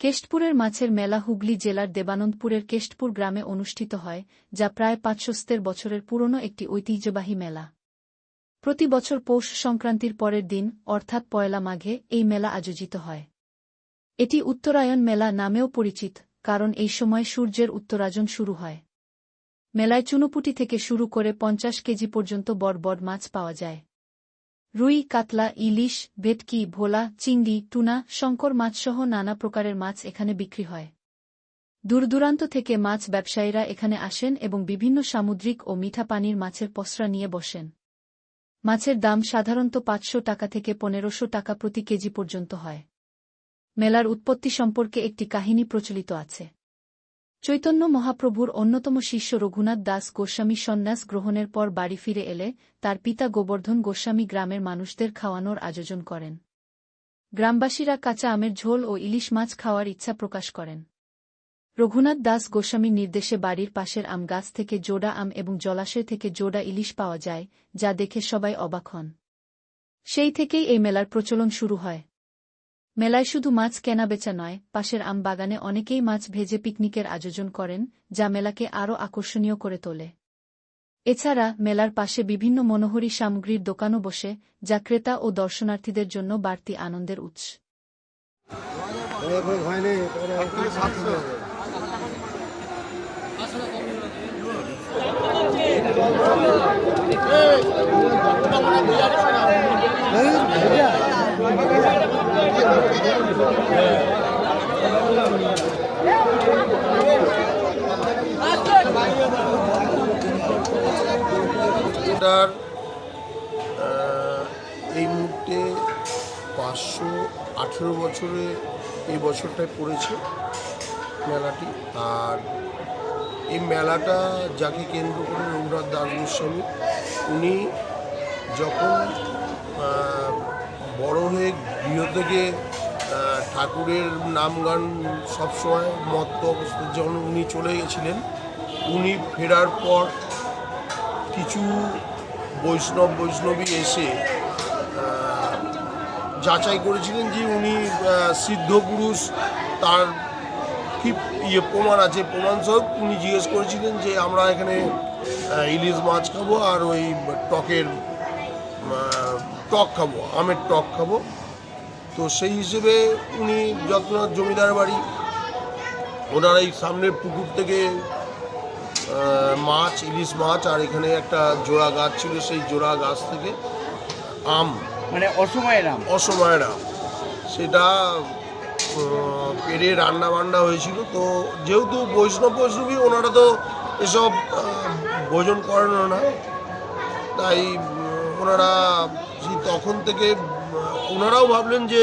কেষ্টপুরের মাছের মেলা হুগলি জেলার দেবানন্দপুরের কেষ্টপুর গ্রামে অনুষ্ঠিত হয়, যা প্রায় ৫০০ বছরের পুরনো একটি ঐতিহ্যবাহী মেলা। প্রতি বছর পৌষ সংক্রান্তির পরের দিন, অর্থাৎ পয়লা মাঘে, এই মেলা আয়োজিত হয়। এটি উত্তরায়ণ মেলা নামেও পরিচিত, কারণ এই সময় সূর্যের উত্তরায়ণ শুরু হয়। মেলায় চুনোপুঁটি থেকে শুরু করে ৫০ কেজি পর্যন্ত বড় বড় মাছ পাওয়া যায়। রুই, কাতলা, ইলিশ, ভেটকি, ভোলা, চিংড়ি, টুনা, শঙ্কর মাছসহ নানা প্রকারের মাছ এখানে বিক্রি হয়। দূরদূরান্ত থেকে মাছ ব্যবসায়ীরা এখানে আসেন এবং বিভিন্ন সামুদ্রিক ও মিঠা পানির মাছের পসরা নিয়ে বসেন। মাছের দাম সাধারণত ৫০০ টাকা থেকে ১৫০০ টাকা প্রতি কেজি পর্যন্ত হয়। মেলার উৎপত্তি সম্পর্কে একটি কাহিনী প্রচলিত আছে। চৈতন্য মহাপ্রভুর অন্যতম শিষ্য রঘুনাথ দাস গোস্বামী সন্ন্যাস গ্রহণের পর বাড়ি ফিরে এলে তার পিতা গোবর্ধন গোস্বামী গ্রামের মানুষদের খাওয়ানোর আয়োজন করেন। গ্রামবাসীরা কাঁচা আমের ঝোল ও ইলিশ মাছ খাওয়ার ইচ্ছা প্রকাশ করেন। রঘুনাথ দাস গোস্বামীর নির্দেশে বাড়ির পাশের আম গাছ থেকে জোড়া আম এবং জলাশয় থেকে জোড়া ইলিশ পাওয়া যায়, যা দেখে সবাই অবাক হন। সেই থেকেই এই মেলার প্রচলন শুরু হয়। মেলায় শুধু মাছ কেনাবেচা নয়, পাশের আম বাগানে অনেকেই মাছ ভেজে পিকনিকের আয়োজন করেন, যা মেলাকে আরও আকর্ষণীয় করে তোলে। এছাড়া মেলার পাশে বিভিন্ন মনোহারী সামগ্রীর দোকানও বসে, যা ক্রেতা ও দর্শনার্থীদের জন্য বাড়তি আনন্দের উৎস। এই মুহূর্তে ৫১৮ বছরে এই বছরটায় পড়েছে মেলাটি। আর এই মেলাটা যাকে কেন্দ্র করে রঘুনাথ দাস গোস্বামী, উনি যখন বড় হয়ে গৃহ থেকে ঠাকুরের নাম গান সবসময় মত্ত অবস্থায় যখন উনি চলে গেছিলেন, উনি ফেরার পর কিছু বৈষ্ণবী এসে যাচাই করেছিলেন যে উনি সিদ্ধ পুরুষ, তার কি প্রমাণ আছে, প্রমাণস্বরূপ উনি জিজ্ঞেস করেছিলেন যে আমরা এখানে ইলিশ মাছ খাবো আর ওই টক খাবো, আমের টক খাবো। তো সেই হিসেবে উনি যত্নাথ জমিদার বাড়ি, ওনার এই সামনের পুকুর থেকে মাছ, ইলিশ মাছ, আর এখানে একটা জোড়া গাছ ছিল, সেই জোড়া গাছ থেকে আম, মানে অসময়ের আম, সেটা পেড়ে রান্না বান্না হয়েছিল। তো যেহেতু বৈষ্ণবী, ওনারা তো এসব ভোজন করেন না, তাই ওনারা তখন থেকে ওনারাও ভাবলেন যে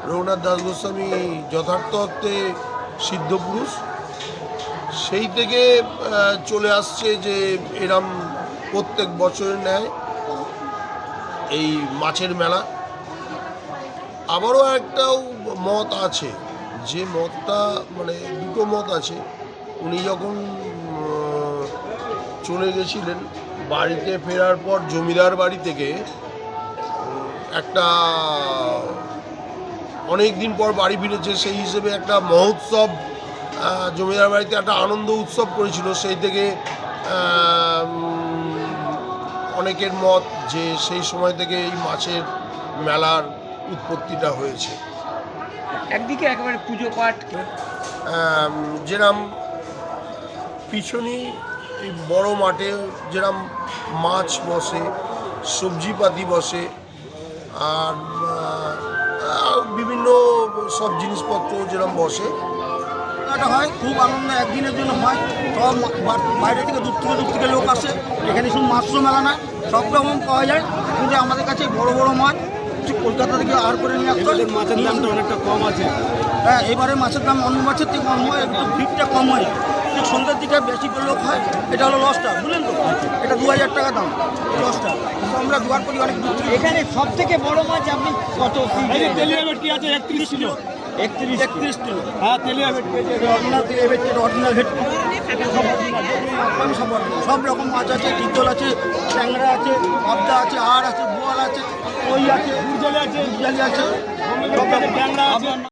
রঘুনাথ দাস গোস্বামী যথার্থ অর্থে সিদ্ধ পুরুষ। সেই থেকে চলে আসছে যে এরম প্রত্যেক বছরের ন্যায় এই মাছের মেলা। আবারও একটাও মত আছে, যে মতটা মানে দুটো মত আছে। উনি যখন চলে গেছিলেন, বাড়িতে ফেরার পর জমিদার বাড়ি থেকে একটা অনেক দিন পর বাড়ি ফিরেছে, সেই হিসেবে একটা মহোৎসব, জমিদার বাড়িতে একটা আনন্দ উৎসব করেছিল। সেই থেকে অনেকের মত যে সেই সময় থেকে এই মাছের মেলার উৎপত্তিটা হয়েছে। একদিকে একেবারে পুজো পাঠ, যেরম পিছনে এই বড় মাঠে যেরম মাছ বসে, সবজিপাতি বসে, আর বিভিন্ন সব জিনিসপত্র যেরকম বসে, এটা হয় খুব আনন্দ। একদিনের জন্য হয়, সব বাইরে থেকে দূর থেকে লোক আসে। এখানে শুধু মাছ মেলা না, সব রকম পাওয়া যায়, কিন্তু আমাদের কাছে বড় বড় মাছ কলকাতা থেকে আর করে নিয়ে আসতে হয়। মাছের দামটা অনেকটা কম আছে। হ্যাঁ, এবারে মাছের দাম অন্য মাছের থেকে কম হয়, একটু ভিড়টা কম হয়। ঠিক সন্ধ্যের দিকে বেশি লোক হয়, এটা হলো লসটা, বুঝলেন তো? এটা 2000 টাকা দাম লসটা, আমরা জোগাড় করি অনেক দূর থেকে। এখানে সব থেকে বড় মাছ আপনি কত? তেলিয়া ভেটকি আছে 31 কিলো। 31 কিলো। হ্যাঁ, তেলিয়া ভেটকি, অরিজিনাল ভেটকি। সব রকম মাছ আছে, চিতল আছে, ট্যাংরা আছে, পাবদা আছে, আর আছে, বোয়াল আছে, কই আছে, গুরজালি আছে, সব রকম।